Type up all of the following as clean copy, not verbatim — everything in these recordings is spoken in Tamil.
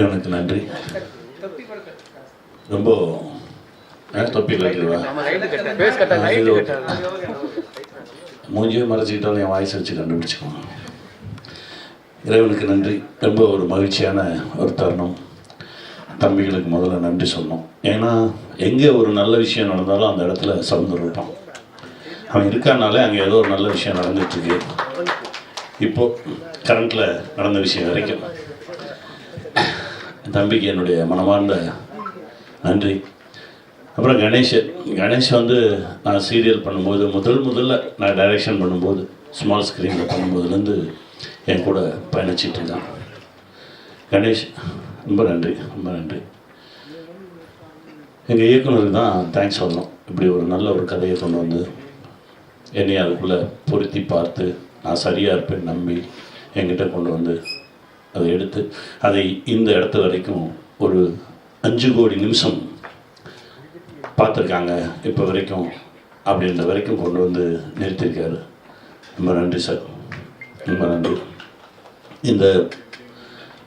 இறைவனுக்கு நன்றி. ரொம்ப தொப்பி கட்டிடுவா மூஞ்சியை மறைச்சிக்கிட்டாலும் என் வாய்ஸ் வச்சு கண்டுபிடிச்சிக்குவோம். இறைவனுக்கு நன்றி. ரொம்ப ஒரு மகிழ்ச்சியான ஒரு தருணம். தம்பிகளுக்கு முதல்ல நன்றி சொன்னோம். ஏன்னா எங்கே ஒரு நல்ல விஷயம் நடந்தாலும் அந்த இடத்துல சவுந்தர் இருப்பான். அவன் இருக்கானாலே அங்கே ஏதோ ஒரு நல்ல விஷயம் நடந்துட்டுருக்கு. இப்போது கரண்ட்டில் நடந்த விஷயம் வரைக்கும் தம்பிக்கு என்னுடைய மனமார்ந்த நன்றி. அப்புறம் கணேஷ் வந்து நான் சீரியல் பண்ணும்போது முதல்ல நான் டைரக்ஷன் பண்ணும்போது ஸ்மால் ஸ்க்ரீனில் பண்ணும்போதுலேருந்து என் கூட பயணிச்சிட்ருக்கான். கணேஷ் ரொம்ப நன்றி, ரொம்ப நன்றி. எங்கள் இயக்குனருக்கு தான் தேங்க்ஸ் சொல்லணும். இப்படி ஒரு நல்ல ஒரு கதையை கொண்டு வந்து என்னை அதுக்குள்ளே பொருத்தி பார்த்து நான் சரியாக இருப்பேன் நம்பி என்கிட்ட கொண்டு வந்து அதை எடுத்து அதை இந்த இடத்து வரைக்கும் ஒரு 5 கோடி நிமிஷம் பார்த்துருக்காங்க இப்போ வரைக்கும் அப்படின்ற வரைக்கும் கொண்டு வந்து நிறுத்தியிருக்காரு. ரொம்ப நன்றி சார், ரொம்ப நன்றி. இந்த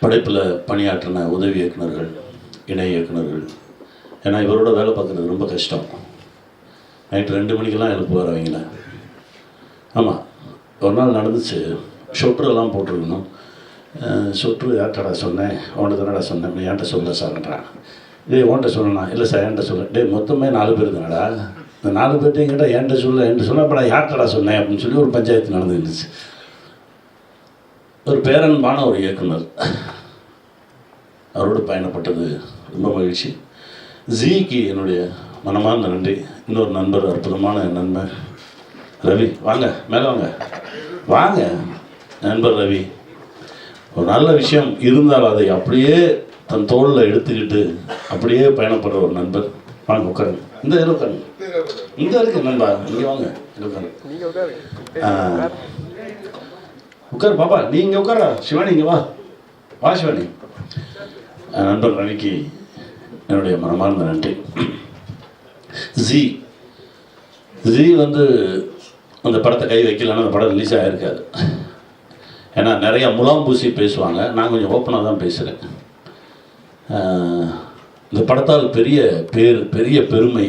படைப்பில் பணியாற்றின உதவி இயக்குநர்கள், இணை இயக்குநர்கள், ஏன்னா இவரோட வேலை பார்க்குறது ரொம்ப கஷ்டம். நைட்டு 2 மணிக்கெல்லாம் எழுப்புவார் அவங்கள. ஆமாம், ஒரு நாள் நடந்துச்சு. சொட்டுரெல்லாம் போட்டிருக்கணும். சொட்டு யார்ட்டடா சொன்னேன், உன்கிட்ட தானடா சொன்னேன், என்கிட்ட சொல்ல சார்ன்றான். இதே உன்கிட்ட சொல்லணா, இல்லை சார் என்கிட்ட சொல்ல. டே மொத்தமே 4 பேர் தானடா, இந்த 4 பேர்ட்டையும் கேட்டால் என்கிட்ட சொல்ல அப்போ நான் யார்ட்டடா சொன்னேன் அப்படின்னு சொல்லி ஒரு பஞ்சாயத்து நடந்துருந்துச்சு. ஒரு பேரன்பான ஒரு இயக்குனர், அவரோடு பயணப்பட்டது ரொம்ப மகிழ்ச்சி. ஜிக்கு என்னுடைய மனமார்ந்த நன்றி. இன்னொரு நண்பர், அற்புதமான நண்பர் ரவி. வாங்க மேலே வாங்க வாங்க. நண்பர் ரவி ஒரு நல்ல விஷயம் இருந்தால் அதை அப்படியே தன் தோளில் எடுத்துக்கிட்டு அப்படியே பயணப்படுற ஒரு நண்பர். வாங்க உட்காருங்க. இந்த இதில் உட்காருங்க. இங்கே இருக்கு நண்பா, இங்கே வாங்க, இங்கே உட்காருங்க. உட்காரு பாப்பா, நீ இங்கே உட்காரா. சிவானி இங்கே வா சிவானி. நண்பர் ரவிக்கு என்னுடைய மனமார்ந்த நன்றி. ஜி வந்து அந்த படத்தை கை வைக்கலன்னா அந்த படம் ரிலீஸ் ஆகிருக்காது. ஏன்னா நிறையா முலாம் பூசி பேசுவாங்க, நான் கொஞ்சம் ஓப்பனாக தான் பேசுகிறேன். இந்த படத்தால் பெரிய பெருமை.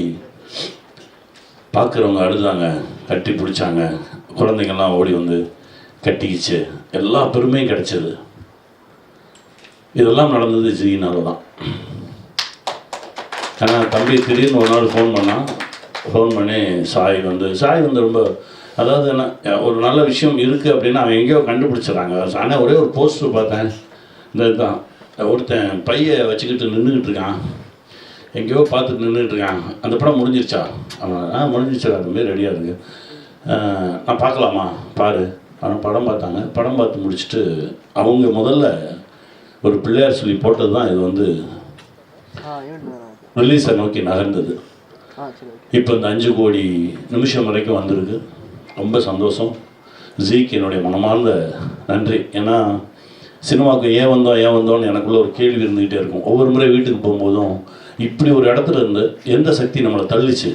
பார்க்குறவங்க அழுதாங்க, கட்டி பிடிச்சாங்க, குழந்தைங்கள்லாம் ஓடி வந்து கட்டிக்கிச்சு, எல்லா பெருமையும் கிடைச்சது. இதெல்லாம் நடந்தது ஜியினால தான். ஏன்னா தம்பி திடீர்னு ஒரு நாள் ஃபோன் பண்ணி சாய் வந்து ரொம்ப, அதாவது என்ன, ஒரு நல்ல விஷயம் இருக்குது அப்படின்னா அவன் எங்கேயோ கண்டுபிடிச்சிடறாங்க. ஆனால் ஒரே ஒரு போஸ்டர் பார்த்தேன், இந்த இதுதான், ஒருத்தன் பையை வச்சுக்கிட்டு நின்றுக்கிட்டு இருக்கான், எங்கேயோ பார்த்துட்டு நின்றுட்டு இருக்கான். அந்த படம் முடிஞ்சிருச்சா? அவன் முடிஞ்சிருச்சா, அதுமாரி ரெடியாக இருக்குது, நான் பார்க்கலாமா பாரு. ஆனால் படம் பார்த்தாங்க. படம் பார்த்து முடிச்சுட்டு அவங்க முதல்ல ஒரு பிள்ளையார் சொல்லி போட்டது தான் இது வந்து ரிலீஸை நோக்கி நகர்ந்தது. இப்போ இந்த 5 கோடி நிமிஷம் வரைக்கும் வந்திருக்கு. ரொம்ப சந்தோஷம். ஜிக்கு என்னுடைய மனமார்ந்த நன்றி. ஏன்னா சினிமாவுக்கு ஏன் வந்தோன்னு எனக்குள்ளே ஒரு கேள்வி இருந்துக்கிட்டே இருக்கும். ஒவ்வொரு முறை வீட்டுக்கு போகும்போதும் இப்படி ஒரு இடத்துல இருந்து எந்த சக்தி நம்மளை தள்ளிச்சு,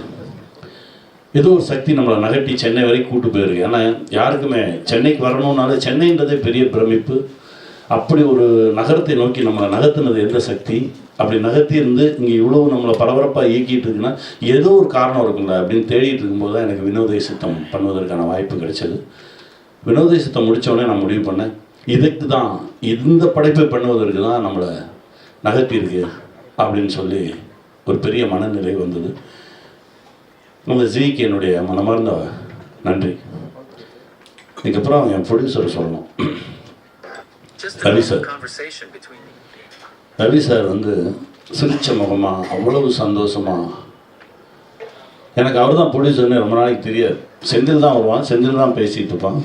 ஏதோ ஒரு சக்தி நம்மளை நகட்டி சென்னை வரைக்கும் கூட்டு போயிருக்கு. ஏன்னா யாருக்குமே சென்னைக்கு வரணுன்னாலே சென்னைன்றதே பெரிய பிரமிப்பு. அப்படி ஒரு நகரத்தை நோக்கி நம்மளை நகர்த்தினது எந்த சக்தி, அப்படி நகர்த்தி இருந்து இங்கே இவ்வளவு நம்மளை பரபரப்பாக இயக்கிட்டு இருக்குன்னா ஏதோ ஒரு காரணம் இருக்குல்ல அப்படின்னு தேடிட்டு இருக்கும்போது தான் எனக்கு வினோதய சித்தம் பண்ணுவதற்கான வாய்ப்பு கிடைச்சது. வினோதய சித்தம் முடித்தோடனே நான் முடிவு பண்ணேன், இதுக்கு தான், இந்த படைப்பை பண்ணுவதற்கு தான் நம்மளை நகர்த்தியிருக்கு அப்படின்னு சொல்லி ஒரு பெரிய மனநிலை வந்தது. நம்ம ஜிக்கு என்னுடைய மனமார்ந்த நன்றி. இதுக்கப்புறம் என் ப்ரொடியூசரை சொல்லணும். ரவி சார் வந்து சிரிச்ச முகமாக, அவ்வளவு சந்தோஷமாக. எனக்கு அவர் தான் ப்ரொடியூசர்னு ரொம்ப நாளைக்கு தெரியாது. செந்தில் தான் வருவான், செந்தில் தான் பேசிகிட்டு இருப்பான்.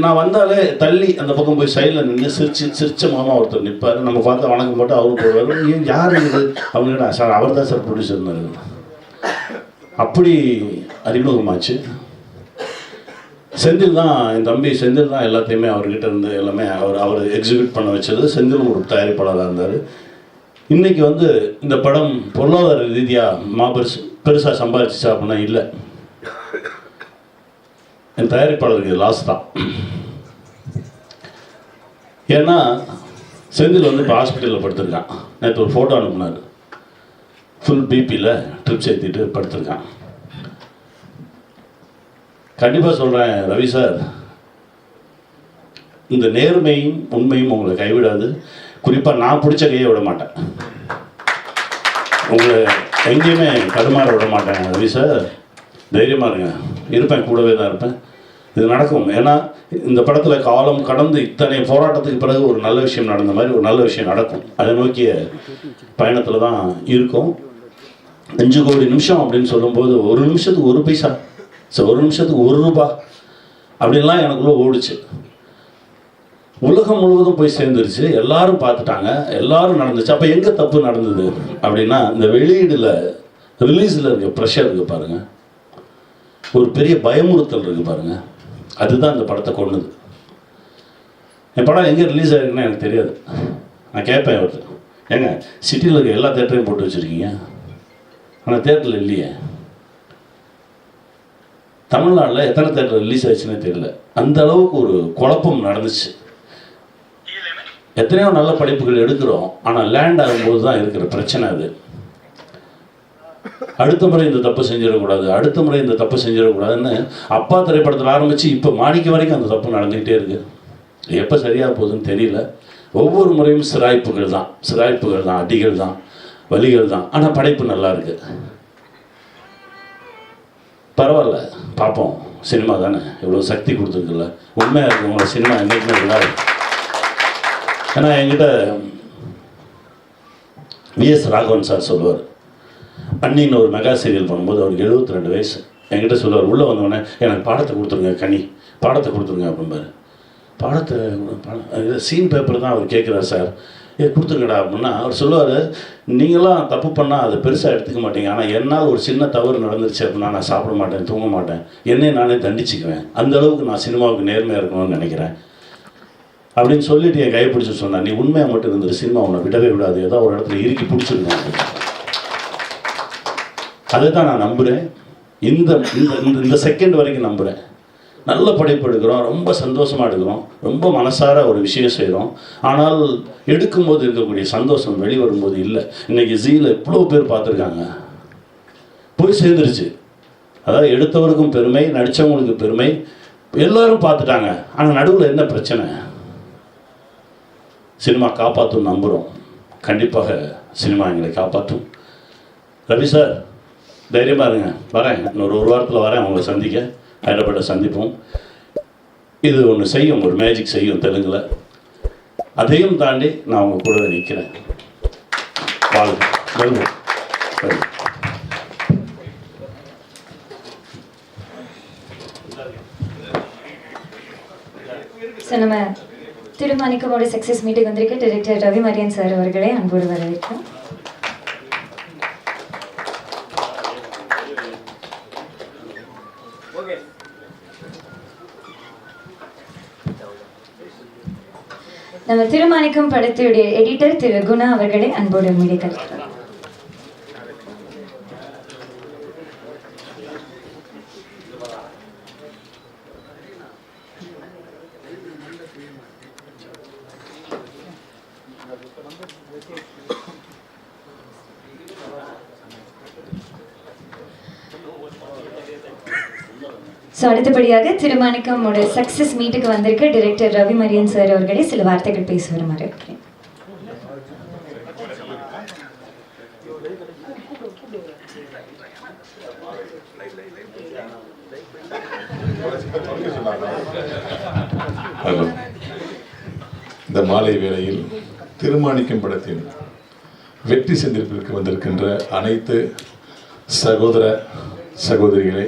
நான் வந்தாலே தள்ளி அந்த பக்கம் போய் சைடில் நின்று சிரிச்ச முகமாக ஒருத்தர் நிற்பார். நம்ம பார்த்தா வணக்கம் போட்டு அவரும் போடுவார். ஏன் யார் இது அவங்க? சார் அவர் தான் சார் ப்ரொடியூசர்னு. அப்படி அறிமுகமாச்சு. செந்தில் தான், என் தம்பி செந்தில் தான் எல்லாத்தையுமே அவர்கிட்ட இருந்து எல்லாமே அவர் எக்ஸிக்யூட் பண்ண வச்சது. செந்திலும் ஒரு தயாரிப்பாளராக இருந்தார். இன்றைக்கி வந்து இந்த படம் பொருளாதார ரீதியாக பெருசாக சம்பாதிச்சா அப்படின்னா இல்லை, என் தயாரிப்பாளருக்கு லாஸ் தான். ஏன்னா செந்தில் வந்து இப்போ ஹாஸ்பிட்டலில் படுத்திருக்கான். நேற்று ஒரு ஃபோட்டோ அனுப்புனார். ஃபுல் பிபியில் ட்ரிப்ஸ் ஏற்றிட்டு படுத்திருக்கான். கண்டிப்பாக சொல்கிறேன் ரவி சார், இந்த நேர்மையும் உண்மையும் உங்களை கைவிடாது. குறிப்பாக நான் பிடிச்ச கையை விட மாட்டேன், உங்களை எங்கேயுமே தடுமாற விட மாட்டேன். ரவி சார் தைரியமாக இருங்க, இருப்பேன், கூடவே தான் இருப்பேன். இது நடக்கும். ஏன்னா இந்த படத்தில் காலம் கடந்து இத்தனை போராட்டத்துக்கு பிறகு ஒரு நல்ல விஷயம் நடந்த மாதிரி ஒரு நல்ல விஷயம் நடக்கும். அதை நோக்கிய பயணத்தில் தான் இருக்கும். 5 கோடி நிமிஷம் அப்படின்னு சொல்லும்போது ஒரு நிமிஷத்துக்கு 1 பைசா, ஒரு நிமிஷத்துக்கு 1 ரூபாய் அப்படின்லாம் எனக்குள்ளே ஓடிச்சு. உலகம் முழுவதும் போய் சேர்ந்துருச்சு, எல்லாரும் பார்த்துட்டாங்க, எல்லாரும் நடந்துச்சு. அப்போ எங்கே தப்பு நடந்தது அப்படின்னா, இந்த வெளியீடில் ரிலீஸில் இருக்க ப்ரெஷர் இருக்குது பாருங்கள், ஒரு பெரிய பயமுறுத்தல் இருக்குது பாருங்கள், அதுதான் இந்த படத்தை கொண்டுது. என் படம் எங்கே ரிலீஸ் ஆகிருக்குன்னு எனக்கு தெரியாது. நான் கேட்பேன் அவர்கிட்ட, ஏங்க சிட்டியில் இருக்க எல்லா தேட்டரையும் போட்டு வச்சுருக்கீங்க, ஆனால் தேட்டரில் இல்லையே. தமிழ்நாட்டில் எத்தனை தேட்டர் ரிலீஸ் ஆச்சுன்னே தெரியல. அந்த அளவுக்கு ஒரு குழப்பம் நடந்துச்சு. எத்தனையோ நல்ல படைப்புகள் எடுக்கிறோம், ஆனால் லேண்ட் ஆகும்போது தான் இருக்கிற பிரச்சனை அது. அடுத்த முறை இந்த தப்பு செஞ்சிடக்கூடாது, அடுத்த முறை இந்த தப்பு செஞ்சிடக்கூடாதுன்னு அப்பா திரைப்படத்தில் ஆரம்பித்து இப்போ மாடிக்கு வரைக்கும் அந்த தப்பு நடந்துக்கிட்டே இருக்குது. எப்போ சரியாக போகுதுன்னு தெரியல. ஒவ்வொரு முறையும் சிராய்ப்புகள் தான், அடிகள் தான், வலிகள் தான். ஆனால் படைப்பு நல்லா இருக்கு. பரவாயில்ல, பார்ப்போம். சினிமா தானே, இவ்வளோ சக்தி கொடுத்துருக்குல்ல. உண்மையாக இருக்கு உங்களை சினிமா என்றைக்குமே நல்லா இருக்கு. ஏன்னா என்கிட்ட விஎஸ் ராகவன் சார் சொல்லுவார், அன்னின்னு ஒரு மெகா சீரியல் பண்ணும்போது அவருக்கு 72 வயசு. என்கிட்ட சொல்லுவார், உள்ளே வந்தவொடனே எனக்கு பாடத்தை கொடுத்துருங்க, பாடத்தை கொடுத்துருங்க அப்படிம்பாரு. பாடத்தை சீன் பேப்பர் தான் அவர் கேட்குறாரு சார், கொடுத்துருங்கடா அப்படின்னா அவர் சொல்லுவார், நீங்களாம் தப்பு பண்ணால் அதை பெருசாக எடுத்துக்க மாட்டீங்க, ஆனால் என்னால் ஒரு சின்ன தவறு நடந்துருச்சு அப்படின்னா நான் சாப்பிட மாட்டேன், தூங்க மாட்டேன், என்னை நானே தண்டிச்சுக்குவேன். அந்த அளவுக்கு நான் சினிமாவுக்கு நேர்மையாக இருக்கணும்னு நினைக்கிறேன் அப்படின்னு சொல்லிட்டு என் கையை பிடிச்சி சொன்னேன், நீ உண்மையாக மட்டும் இருந்துட்டு சினிமா உன்னை விடவே விடாது, ஏதோ ஒரு இடத்துல இறுக்கி பிடிச்சிருக்கேன். அதை தான் நான் நம்புகிறேன். இந்த செகண்ட் வரைக்கும் நம்புகிறேன். நல்ல படைப்பு எடுக்கிறோம், ரொம்ப சந்தோஷமாக எடுக்கிறோம், ரொம்ப மனசார ஒரு விஷயம் செய்கிறோம். ஆனால் எடுக்கும்போது இருக்கக்கூடிய சந்தோஷம் வெளிவரும்போது இல்லை. இன்றைக்கி ஜீல எவ்வளோ பேர் பார்த்துருக்காங்க, போய் சேர்ந்துருச்சு. அதாவது எடுத்தவருக்கும் பெருமை, நடித்தவங்களுக்கு பெருமை, எல்லோரும் பார்த்துட்டாங்க. ஆனால் நடுவில் என்ன பிரச்சனை? சினிமா காப்பாற்றும் நம்புகிறோம். கண்டிப்பாக சினிமா எங்களை காப்பாற்றும். ரவி சார் தைரியமாக இருங்க, வரேன், இன்னொரு 1 வாரத்தில் வரேன் உங்களை சந்திக்க. ஹைதராபாத்தை சந்திப்போம். இது ஒன்று செய்யும், ஒரு மேஜிக் செய்யும் தெலுங்கில். அதையும் தாண்டி நான் உங்கள் கூடவே நிற்கிறேன். வாழ்க. நம்ம திருமாணிக்கமோட சக்ஸஸ் மீட்டுக்கு வந்திருக்க டைரக்டர் ரவி மரியன் சார் அவர்களை அன்போடு வரவேற்கிறோம். நம்ம திருமாணிக்கம் படத்துடைய எடிட்டர் திரு குணா அவர்களை அன்போடு மீடிக்கிறோம். ஸோ அடுத்தபடியாக திருமாணிக்கமோட சக்ஸஸ் மீட்டுக்கு வந்திருக்க டைரக்டர் ரவி மரியன் சார் அவர்களே சில வார்த்தைகள் பேச வருமாறு இருக்கிறேன். இந்த மாலை வேளையில் திருமாணிக்கம் படத்தின் வெற்றி சந்திப்பிற்கு வந்திருக்கின்ற அனைத்து சகோதர சகோதரிகளே,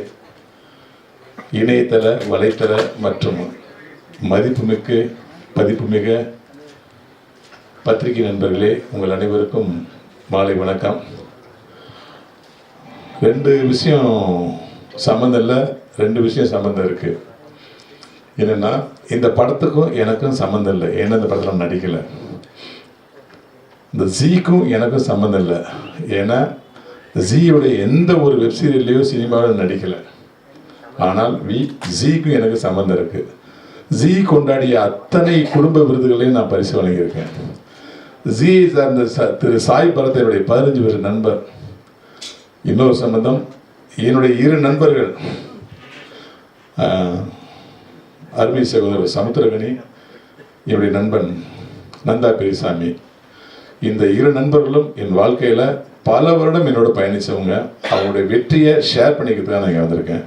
இணையதள வலைத்தள மற்றும் மதிப்புமிக்க பதிப்புமிக பத்திரிகை நண்பர்களே, உங்கள் அனைவருக்கும் மாலை வணக்கம். 2 விஷயம் சம்மந்தம் இல்லை, 2 விஷயம் சம்மந்தம் இருக்குது. என்னென்னா, இந்த படத்துக்கும் எனக்கும் சம்மந்தம் இல்லை, ஏன்னா இந்த படத்தில் நடிக்கலை. இந்த ஜீக்கும் எனக்கும் சம்மந்தம் இல்லை, ஏன்னா ஜீயோடைய எந்த ஒரு வெப்சீரியல்லையோ சினிமாவில் நடிக்கலை. ஆனால் ஜீக்கும் எனக்கு சம்மந்தம் இருக்குது. ஜீ கொண்டாடிய அத்தனை குடும்ப விருதுகளையும் நான் பரிசு வழங்கியிருக்கேன். ஜி சார்ந்த திரு சாய் பரத் என்னுடைய 15 பேர் நண்பர். இன்னொரு சம்பந்தம், என்னுடைய 2 நண்பர்கள், அருமை சகோதரர் சமுத்திரகனி, என்னுடைய நண்பன் நந்தா பெரியசாமி. இந்த 2 நண்பர்களும் என் வாழ்க்கையில் பல வருடம் என்னோட பயணித்தவங்க. அவங்களுடைய வெற்றியை ஷேர் பண்ணிக்கிறதுக்காக நான் இங்கே வந்திருக்கேன்.